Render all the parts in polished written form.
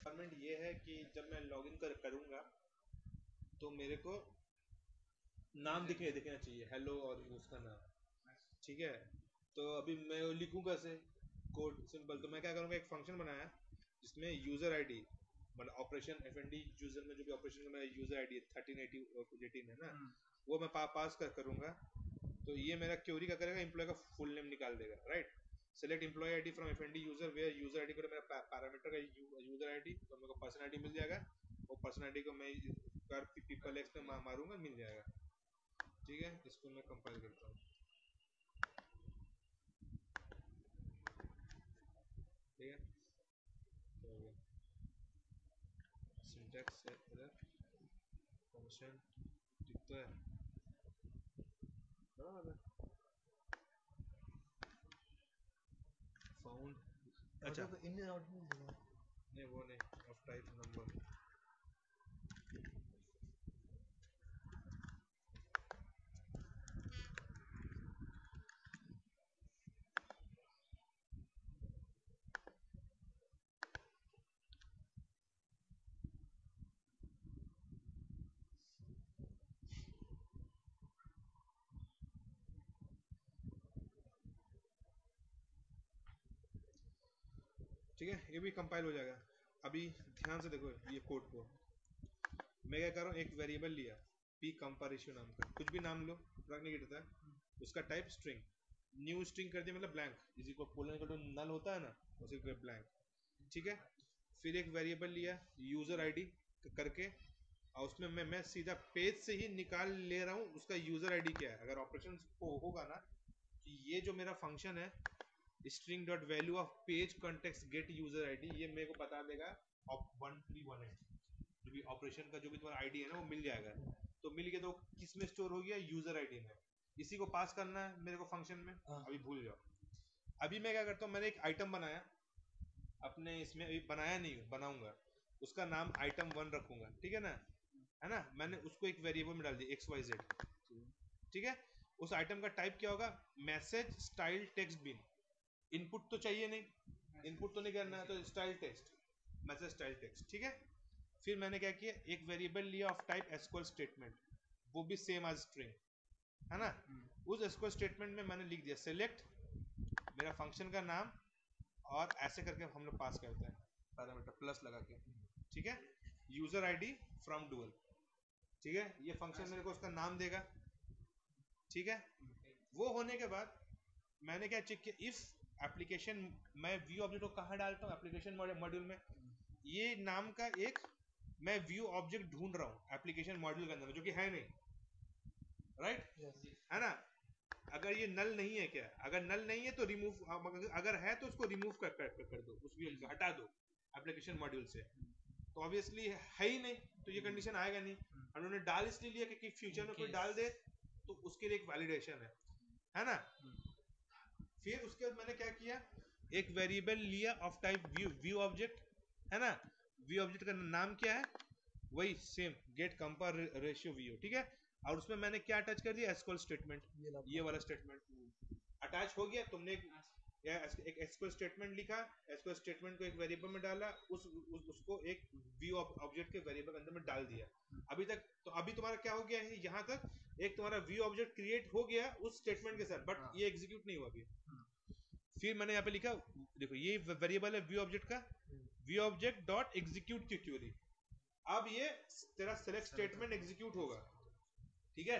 Requirement ये है कि जब मैं लॉगिन करूँगा तो मेरे को नाम दिखना चाहिए, हेलो और उसका नाम, ठीक है। तो अभी मैं लिखूँ कैसे कोड? सिंपल, तो मैं क्या करूँगा, एक फंक्शन बनाया जिसमें यूज़र आईडी, मतलब ऑपरेशन एफ&डी यूजर में जो भी ऑपरेशन का मेरा यूज़र आईडी 1380 है ना, वो मैं पास करूँगा। तो ये मेरा क्वेरी का करेगा, एम्प्लॉय का फुल नेम निकाल देगा, right. Select employ ID from एफ&डी यूजर वेयर यूजर आईडी को मेरा पैरामीटर का यूजर आईडी, तो मेरे को पर्सन आईडी मिल जाएगा। वो पर्सन आईडी को मैं कर पीपल एक्स में मारूंगा, मिल जाएगा, ठीक है। इसको मैं कंपाइल करता हूँ, ठीक है। तो हो गया, सिंटैक्स है इधर, फंक्शन दिखता है बराबर, फाउंड, अच्छा इन आउट नहीं वो नहीं, ऑफ टाइप नंबर। ठीक है, ये भी कंपाइल हो जाएगा। अभी ध्यान से देखो ये कोड को, मैं क्या कर रहा हूँ, एक वेरिएबल लिया पी कंपैरिजन नाम का, कुछ भी नाम लो, फर्क नहीं पड़ता, उसका टाइप स्ट्रिंग, न्यू स्ट्रिंग कर दिया, मतलब ब्लैंक, इसी को कोलन का नल होता है ना, उसी को ब्लैंक, ठीक है। फिर एक वेरिएबल लिया यूजर आईडी करके, और उसमें मैं सीधा पेज से ही निकाल ले रहा हूँ उसका यूजर आईडी क्या है। अगर ऑपरेशन होगा ना कि ये जो मेरा फंक्शन है string dot value of page context gate user ID, ये मेरे को बता देगा 1318 जो भी ऑपरेशन का जो भी तुम्हारा आईडी है ना वो मिल जाएगा। तो मिल गया तो किस में स्टोर हो गया, यूजर आईडी में। इसी को पास करना है मेरे को फंक्शन में, अभी भूल जाओ। अभी मैं क्या करता हूँ, मैंने एक आइटम बनाया अपने इसमें, अभी बनाया नहीं हूँ, बनाऊंगा, उसका नाम item1 रखूंगा, ठीक है ना, है ना। मैंने उसको एक वेरिएबल में डाल दिया XYZ, ठीक है। उस आइटम का टाइप क्या होगा, मैसेज स्टाइल टेक्स्ट बिन। इनपुट तो चाहिए नहीं, इनपुट तो नहीं करना है, तो style text, message style text, ठीक है। फिर मैंने क्या किया, एक वेरिएबल लिया ऑफ टाइप एसक्यूएल स्टेटमेंट, वो भी सेम एज स्ट्रिंग, है ना। उस एसक्यूएल स्टेटमेंट में मैंने लिख दिया सेलेक्ट मेरा फंक्शन का नाम, और ऐसे करके हम लोग पास करते हैं पैरामीटर प्लस लगा के, ठीक है, यूजर आईडी फ्रॉम डुअल, ठीक है। ये फंक्शन मेरे को उसका नाम देगा, ठीक है। वो होने के बाद मैंने क्या चेक किया, इफ एप्लीकेशन, मैं व्यू ऑब्जेक्ट को कहाँ डालता हूँ, एप्लीकेशन मॉड्यूल में। ये नाम का एक मैं व्यू ऑब्जेक्ट ढूंढ रहा हूँ एप्लीकेशन मॉड्यूल के अंदर में, जो कि है नहीं, राइट, है ना। अगर ये नल नहीं है क्या, अगर नल नहीं है तो रिमूव, अगर है तो उसको रिमूव कर दो, उस व्यू को हटा दो एप्लीकेशन मॉड्यूल से। तो ऑब्वियसली है ही नहीं, तो ये कंडीशन आएगा नहीं। उन्होंने डाल इसलिए लिया कि फ्यूचर में कोई डाल दे तो उसके लिए एक वैलिडेशन है ना। फिर उसके बाद मैंने क्या किया, एक वेरिएबल लिया ऑफ टाइप व्यू ऑब्जेक्ट, है ना। व्यू ऑब्जेक्ट का नाम क्या है, वही same get compare ratio view, ठीक है। और उसमें मैंने क्या अटैच कर दिया, एसक्यूएल स्टेटमेंट, ये वाला स्टेटमेंट अटैच हो गया। तुमने एक एसक्यूएल स्टेटमेंट लिखा, एसक्यूएल स्टेटमेंट को एक वेरिएबल में डाला, उसको एक व्यू ऑब्जेक्ट के वेरिएबल के अंदर में डाल दिया। अभी तक तो अभी तुम्हारा क्या हो गया है, यहाँ तक एक तुम्हारा व्यू ऑब्जेक्ट क्रिएट हो गया उस स्टेटमेंट के साथ, बट ये एग्जीक्यूट नहीं हुआ अभी। फिर मैंने यहाँ पे लिखा, देखो ये वेरिएबल है व्यू ऑब्जेक्ट का, व्यू ऑब्जेक्ट डॉट एग्जीक्यूट की क्वेरी। अब ये तेरा सेलेक्ट स्टेटमेंट एग्जीक्यूट होगा, ठीक है।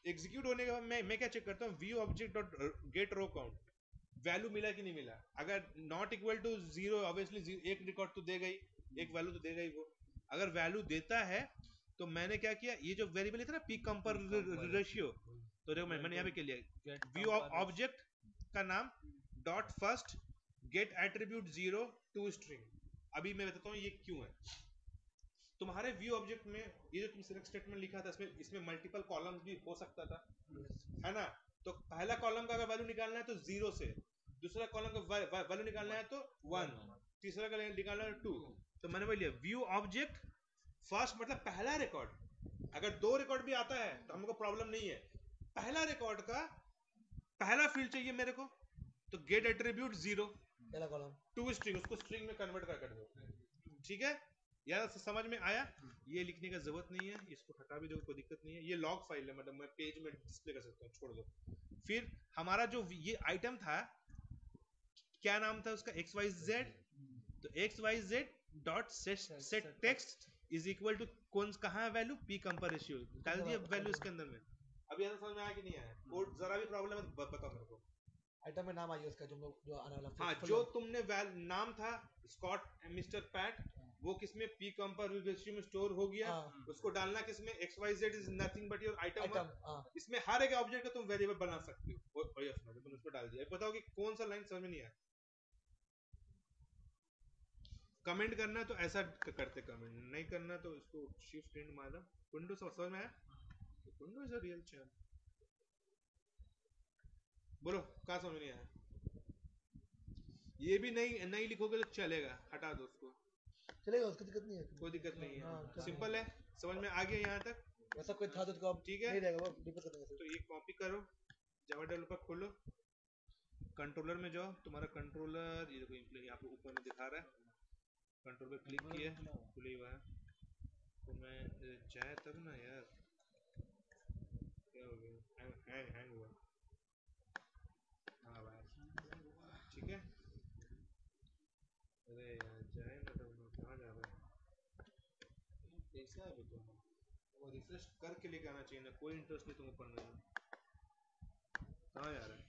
एग्जीक्यूट होने के बाद मैं क्या चेक करता हूँ, view object dot get row count, value मिला कि नहीं मिला। अगर not equal to zero, obviously एक रिकॉर्ड तो देगा ही, एक वैल्यू तो देगा ही वो। अगर वैल्यू देता है तो मैंने क्या किया, ये जो वेरिएबल था ना पी कंपेयर रेशियो, तो देखो मैंने यहाँ पे क्या लिया, व्यू ऑब्जेक्ट का नाम dot first get attribute zero to string. अभी मैं बताता हूँ ये क्यों है। तुम्हारे व्यू ऑब्जेक्ट में ये जो तुम सिलेक्ट स्टेटमेंट लिखा था, इसमें मल्टीपल कॉलम्स भी हो सकता था, है ना। तो पहला कॉलम का अगर वैल्यू निकालना है तो 0 से, दूसरा कॉलम का वैल्यू निकालना है तो 1, तीसरा का निकालना है 2। तो मैंने वही लिया व्यू ऑब्जेक्ट फर्स्ट, मतलब पहला रिकॉर्ड। अगर 2 रिकॉर्ड भी आता है तो हमको प्रॉब्लम नहीं है, पहला रिकॉर्ड का पहला फील्ड चाहिए मेरे को, तो गेट एट्रीब्यूट 0 पहला कॉलम टू स्ट्रिंग, उसको स्ट्रिंग में कन्वर्ट कर दो, ठीक है, यार समझ में आया? ये लिखने का जरूरत नहीं है, इसको हटा भी दो, कोई दिक्कत नहीं है। ये लॉग फाइल है, मतलब मैं पेज में डिस्प्ले कर सकता हूँ, छोड़ दो। फिर हमारा जो ये आइटम था, क्या नाम था उसका? X Y Z. तो X Y Z dot set text is equal to कौन कहाँ है वैल्यू? पी कंपर रेशियो डाल दिया वैल्यू इसके अंदर में। अभी यार समझ में आया कि नहीं आया? कोड जरा भी प्रॉब्लम है तो बताओ मेरे को। आइटम में नाम आइए उसका जो आने वाला। हाँ, जो तुमने नाम था स्कॉट मिस्टर पैट, वो किसमें? पी कंपर रेशियो में स्टोर हो गया। उसको डालना किसमें? X Y Z is nothing but your item. इसमें हर एक ऑब्जेक्ट का तुम वेरिएबल बना सकते हो। तुम उसको डाल दिया। बताओ कि कौन सा लाइन समझ में नहीं आया? कमेंट करना तो ऐसा करते, कमेंट नहीं करना तो इसको शिफ्ट एंड मारना। कुंडू समझ में आया? Kundu is a real champ. बोलो कहाँ समझ नहीं आया? ये भी नहीं लिखोगे तो चलेगा, हटा दो उसको, चलेगा, उसकी दिक्कत नहीं है, कोई दिक्कत नहीं है। हाँ, सिंपल है, समझ में आ गया यहाँ तक? वैसा कोई था तो ठीक है, नहीं रहेगा वो, दिक्कत नहीं है। तो ये कॉपी करो, जावा डेवलपर खोलो, कंट्रोलर में जाओ। तुम्हारा कंट्रोलर ये देखो यहाँ पे ऊपर में दिखा रहा है। कंट्रोल पे क्लिक किया, खुले हुआ है। तो मैं जाए तब ना यार, क्या हो गया? हैंग हुआ। हाँ भाई, ठीक है। अरे यार जाए ना, तब कहाँ जा रहा है? कैसा है अभी तुम? वो रिफ्रेश करके लेके आना चाहिए ना, कोई इंटरेस्ट नहीं तुमको पढ़ने में। कहाँ जा रहा है?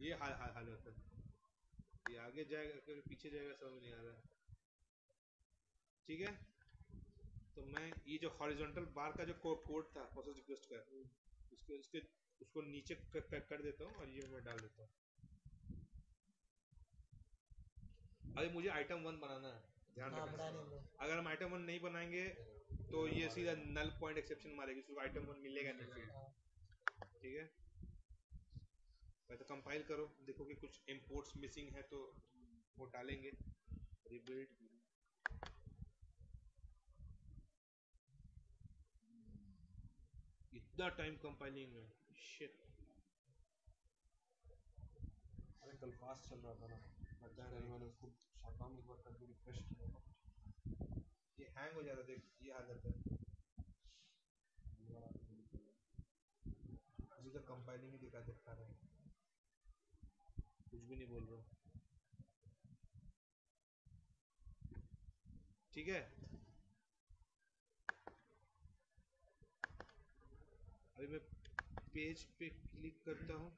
ये हाल हाल हाल होता है। ये आगे जाएगा फिर पीछे जाएगा, समझ नहीं आ रहा है। ठीक है, तो मैं ये जो हॉरिजॉन्टल बार का जो कोड था प्रोसेस रिक्वेस्ट का, उसको नीचे कर देता हूँ और ये मैं डाल देता हूँ। अभी मुझे आइटम 1 बनाना है, ध्यान रखना। अगर हम आइटम 1 नहीं बनाएंगे तो ये सीधा नल पॉइंट एक्सेप्शन मारेगी, उसको आइटम 1 मिलेगा नहीं फील्ड। ठीक है, मैं तो कंपाइल करो, देखो कि कुछ इंपोर्ट्स मिसिंग है तो वो डालेंगे। रिबिल्ड, इतना टाइम कंपाइलिंग में, शिट। अरे कल फास्ट चल रहा था ना, लगता है मैंने उसको शट डाउन एक बार करके रिफ्रेश किया, ये हैंग हो जा रहा है, देख ये हालत है। अभी तक कंपाइलिंग ही दिखा रहा है, कुछ भी नहीं बोल रहा हूँ। ठीक है, अभी मैं पेज पे क्लिक करता हूँ,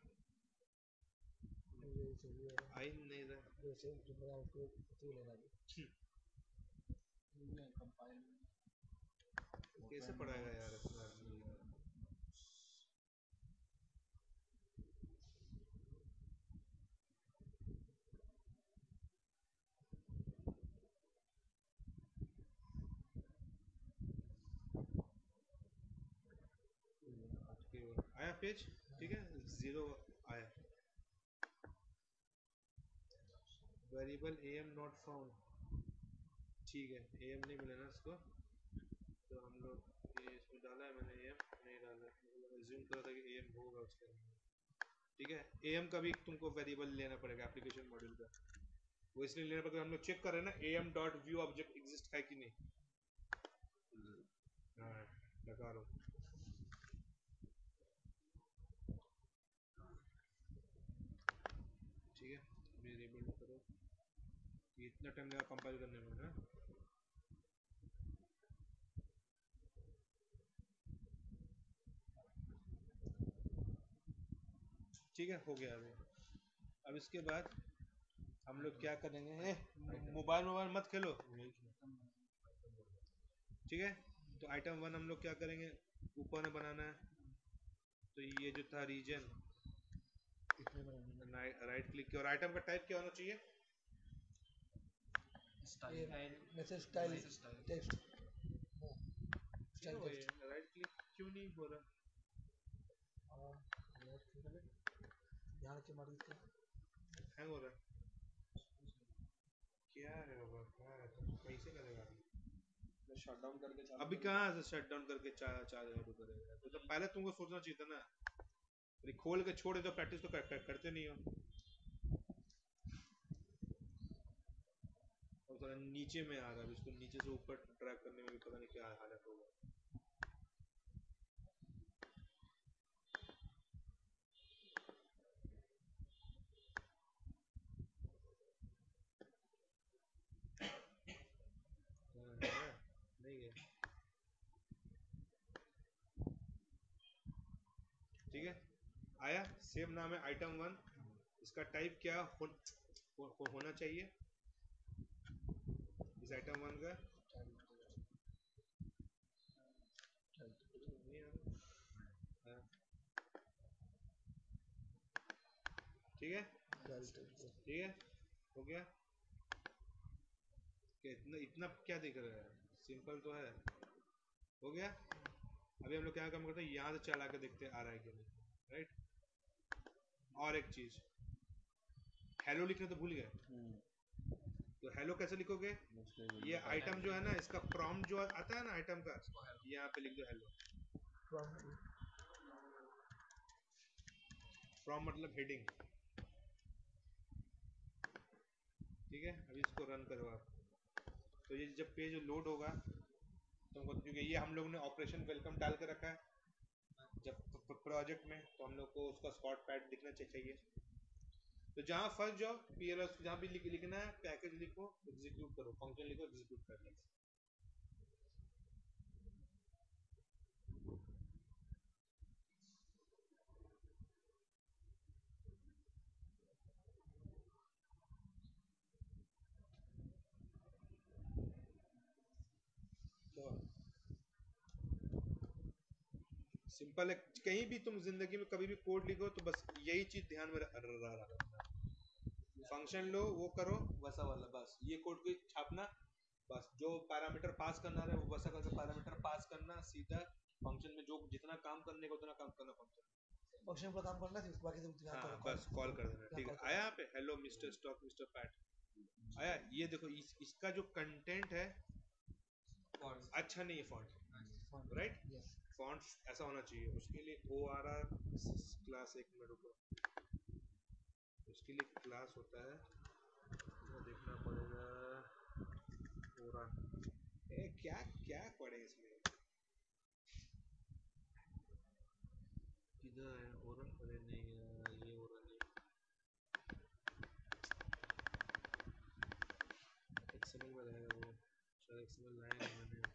आई नहीं रहा। कैसे पढ़ाएगा यार अपना आदमी यार? आया पेज? ठीक है, 0 आया। वेरिएबल am नॉट फाउंड, ठीक है, am नहीं मिला ना इसको, तो हम लोग ये इसमें डाला है मैंने, am नहीं डाला, एज्यूम करा था कि am होगा उसके अंदर। ठीक है, am का भी तुमको वेरिएबल लेना पड़ेगा एप्लीकेशन मॉड्यूल का, वो इसलिए लेना पड़ेगा, हम लोग चेक कर रहे हैं ना am dot view object exist है कि नहीं। हाँ, लगा रहा हूँ। ठीक है, अभी रिबिल्ड करो, ये इतना टाइम लगा कंपाइल करने में ना। ठीक है, हो गया अभी। अब इसके बाद हम लोग क्या करेंगे? मोबाइल मत खेलो, ठीक है। तो आइटम 1 हम लोग क्या करेंगे? ऊपर में बनाना है, तो ये जो था रीजन, राइट क्लिक किया, और आइटम का टाइप क्या होना चाहिए? Style text. राइट क्लिक क्यों नहीं हो रहा? ध्यान से मार इसका, हैंग हो रहा है, क्या है बाबा, क्या है? कैसे करेगा अभी? शट डाउन करके अभी कहाँ से शट डाउन करके चालू करेगा? तो पहले तुमको सोचना चाहिए था ना, खोल के छोड़ दो, प्रैक्टिस तो करते नहीं हो। वो थोड़ा नीचे में आ रहा है, इसको नीचे से ऊपर ड्रैग करने में भी पता नहीं क्या हालत होगा। नहीं है, ठीक है आया। सेम नाम है आइटम 1, इसका टाइप क्या होना चाहिए इस आइटम 1 का? हाँ, ठीक है ठीक है, हो गया क्या? इतना इतना क्या दिख रहा है, सिंपल तो है, हो गया। अभी हम लोग क्या काम करते हैं, यहाँ से चला के देखते हैं आ रहा है कि नहीं, राइट। और एक चीज, हेलो लिखना तो भूल गए, तो हेलो कैसे लिखोगे? ये आइटम जो है ना, इसका प्रॉम्प्ट जो आता है ना आइटम का, यहाँ पे लिख दो हेलो। प्रॉम्प्ट मतलब हेडिंग, ठीक है। अभी इसको रन करो आप, तो ये जब पेज लोड होगा तो क्योंकि ये हम लोग ने ऑपरेशन वेलकम डाल के रखा है जब प्रोजेक्ट में, तो हम लोग को उसका स्पॉट पैड दिखना चाहिए। तो जहाँ फर्स्ट जाओ पीएलएस, जहाँ भी लिखना है पैकेज लिखो, एग्जीक्यूट करो, फंक्शन लिखो, एग्जीक्यूट कर दो। सिंपल है, कहीं भी तुम जिंदगी में कभी भी कोड लिखो तो बस यही चीज ध्यान में रखना। फंक्शन लो, वो करो वैसा वाला, बस ये कोड को छापना, बस जो पैरामीटर पास करना है वो वैसा करके पैरामीटर पास करना, सीधा फंक्शन में जो जितना काम करने का उतना काम करना फंक्शन पर काम करना है, बाकी सब हाँ बस कॉल कर देना, ठीक है। आया यहाँ पे hello mister stock mister PAT आया। ये देखो इसका जो कंटेंट है अच्छा नहीं है, फॉन्ट राइट, फॉन्ट ऐसा होना चाहिए। उसके लिए ORR क्लास, एक मिनट रुको, उसके लिए क्लास होता है, तो देखना पड़ेगा। ORR क्या क्या पढ़े इसमें, किधर है ORR? अरे नहीं ये ORR नहीं, एक्सएमएल में रहेगा वो, शायद एक्सएमएल लाइन है मैंने नहीं,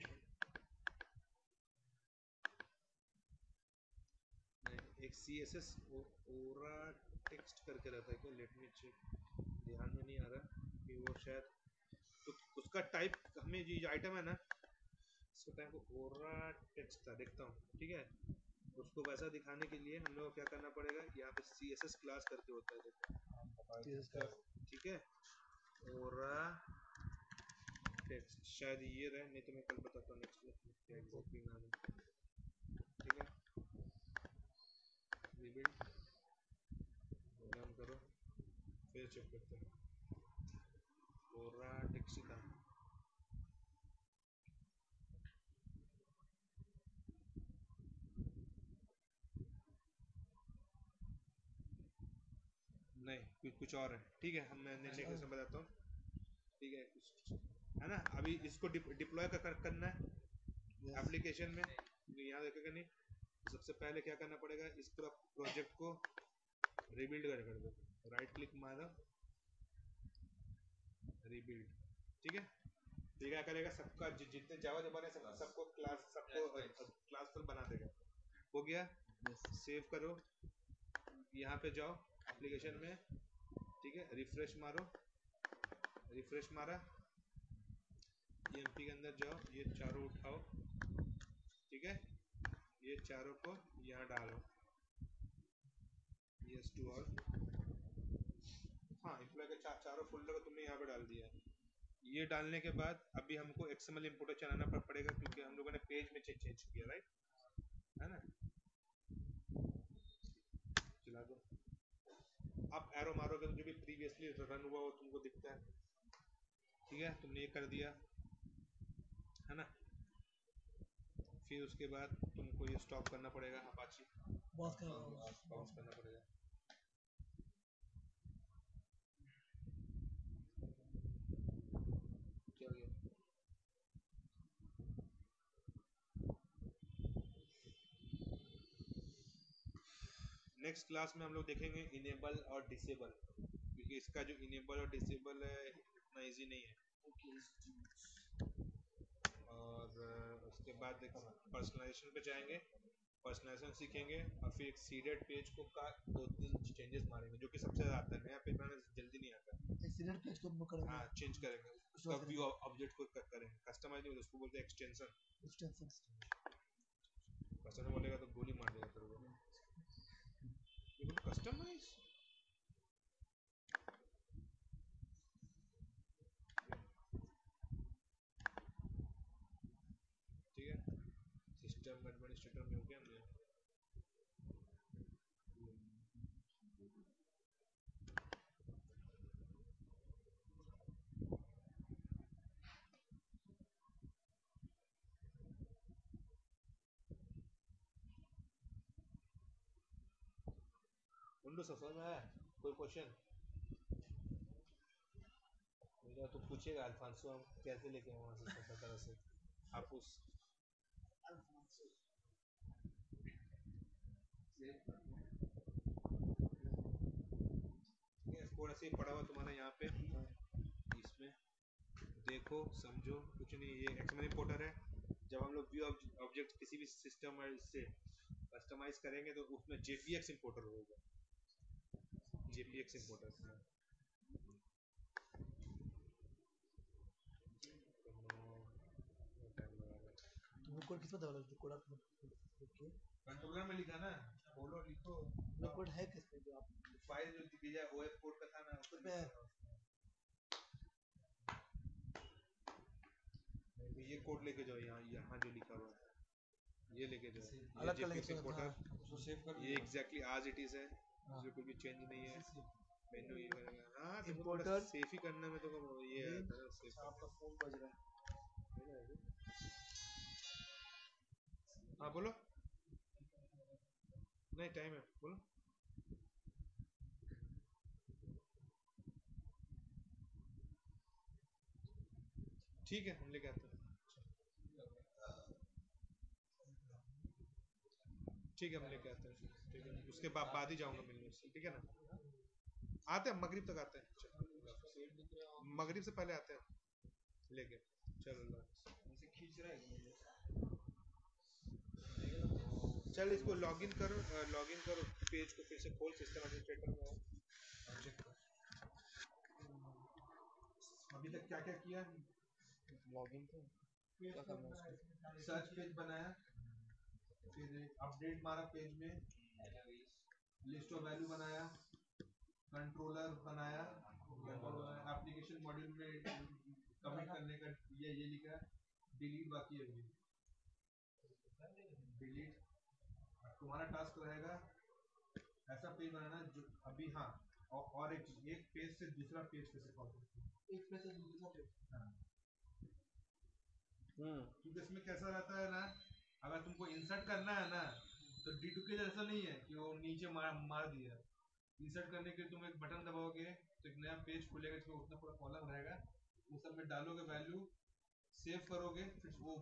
एक CSS ओरा टेक्स्ट करके रहता है क्या, लेट मी चेक, ध्यान में नहीं आ रहा कि वो शायद, तो उसका टाइप हमें ये आइटम है ना, इसका टाइप ओरा टेक्स्ट था, देखता हूँ, ठीक है। उसको वैसा दिखाने के लिए हम लोग क्या करना पड़ेगा, यहाँ पे CSS क्लास करके होता है, देखो, ठीक है। ओरा टेक्स्ट शायद ये रहे, नहीं तो मैं कल बताता हूँ नेक्स्ट में क्या एग्जैक्टली नाम है, ठीक है। रिबिल्ड रन करो, फिर चेक करते हैं। ओरा टेक्स्ट था, नहीं कुछ और है, ठीक है। मैं नेक्स्ट में बताता हूँ, ठीक है, है ना। अभी इसको डिप्लॉय करना है एप्लीकेशन में, यहाँ देखेगा नहीं, सबसे पहले क्या करना पड़ेगा, इस पूरा प्रोजेक्ट को रिबिल्ड कर दो, राइट क्लिक मारो, रिबिल्ड, ठीक है। तो क्या करेगा, सबका जितने जावा जो बने सबको क्लास पर बना देगा, हो गया। सेव करो, यहाँ पे जाओ एप्लीकेशन में, ठीक है, रिफ्रेश मारो, रिफ्रेश मारा, EMP के अंदर जाओ, ये चारों उठाओ, ठीक है, ये चारों को यहाँ डालो, यस टू ऑल, हाँ एम्प्लॉय के चारों फोल्डर को तुमने यहाँ पे डाल दिया है। ये डालने के बाद अभी हमको XML इंपोर्टर चलाना पड़ेगा, क्योंकि हम लोगों ने पेज में चेंज किया, राइट, है ना। चला दो, आप एरो मारोगे तो जो भी प्रीवियसली रन हुआ वो तुमको दिखता है, ठीक है। तुमने ये कर दिया, है ना। फिर उसके बाद तुमको ये स्टॉप करना पड़ेगा, अपाची बाउंस करना पड़ेगा, नेक्स्ट क्लास में हम लोग देखेंगे इनेबल और डिसेबल, क्योंकि इसका जो इनेबल और डिसेबल है इतना इजी नहीं है। और उसके बाद देखो पर्सनलाइजेशन पे जाएंगे, पर्सनलाइजेशन सीखेंगे और फिर एक सीडेड पेज को का 2-3 चेंजेस मारेंगे, जो कि सबसे ज़्यादा आता है। नया पेज बनाने से जल्दी नहीं आता। एक सीरियल पेज को हम करेंगे। हाँ, चेंज करेंगे उसका व्यू ऑब्जेक्ट को करेंगे कस्टमाइज, नहीं उसको बोलते हैं एक्सटेंशन। कस्टमर बोलेगा तो गोली मार देगा तेरे को। ये बोलो कस्टमाइज, ठीक है। सिस्टम एडमिनिस्ट्रेटर में हो गया हमने। उनको सफर में है कोई क्वेश्चन मेरा तो पूछेगा अल्फांसो हम कैसे लेके वहाँ से सफर तरह से आप उस कोड ऐसे ही पड़ा हुआ तुम्हारे यहाँ पे, इसमें देखो समझो कुछ नहीं। ये एक्सएमएल इंपोर्टर है। जब हम लोग व्यू ऑब्जेक्ट किसी भी सिस्टम से कस्टमाइज करेंगे तो उसमें जेपीएक्स इंपोर्टर होगा। जेपीएक्स इंपोर्टर तुमने कोड किस में डाला? जो कोड आपने कंट्रोलर में लिखा ना, बोलो लिखो। कोड है किस पे जो आप फाइल जो दिया ओएफ कोड का था ना उसमें है? तो ये कोड लेके जाओ यहाँ, यहाँ जो लिखा हुआ है ये लेके जाओ। अलग ये कर जेपीएक्स लेते हैं। इंपोर्टर उसको सेव कर ये एग्जैक्टली आज इट इज है, इसमें कोई भी चेंज नहीं है। मेनू ये करेगा। हाँ तो इंपोर्टर सेफ ही करने में तो ये आता है सेफ अच्छा, आपका फोन बज रहा है। हाँ बोलो, नहीं टाइम है बोलो। ठीक है हम लेके आते हैं। ठीक है हम लेके आते हैं। ठीक है उसके बाद ही जाऊंगा मिलने से, ठीक है ना। आते हैं मगरिब तक आते हैं, मगरिब से पहले आते हैं लेके। चलो खींच रहा है। चल इसको लॉगिन करो पेज को फिर से खोल सिस्टम एडमिनिस्ट्रेटर में और चेक कर अभी तक क्या क्या किया। लॉगिन तो क्या करना है उसको? सर्च पेज बनाया, फिर अपडेट मारा पेज में, लिस्ट ऑफ वैल्यू बनाया, कंट्रोलर बनाया, एप्लीकेशन मॉड्यूल में कमिट करने का ये लिखा, डिलीट बाकी है अभी। डिलीट तुम्हारा टास्क रहेगा ऐसा पेज बनाना जो अभी। हाँ और एक चीज, एक पेज से दूसरा पेज कैसे कॉल करते हैं, एक पे से दूसरा पे। हाँ। क्योंकि इसमें कैसा रहता है ना, अगर तुमको इंसर्ट करना है ना तो D2K जैसा नहीं है कि वो नीचे मार दिया। इंसर्ट करने के लिए तुम एक बटन दबाओगे तो एक नया पेज खुलेगा, इसमें उतना पूरा कॉलम रहेगा, वो सब में डालोगे वैल्यू, सेव करोगे, फिर वो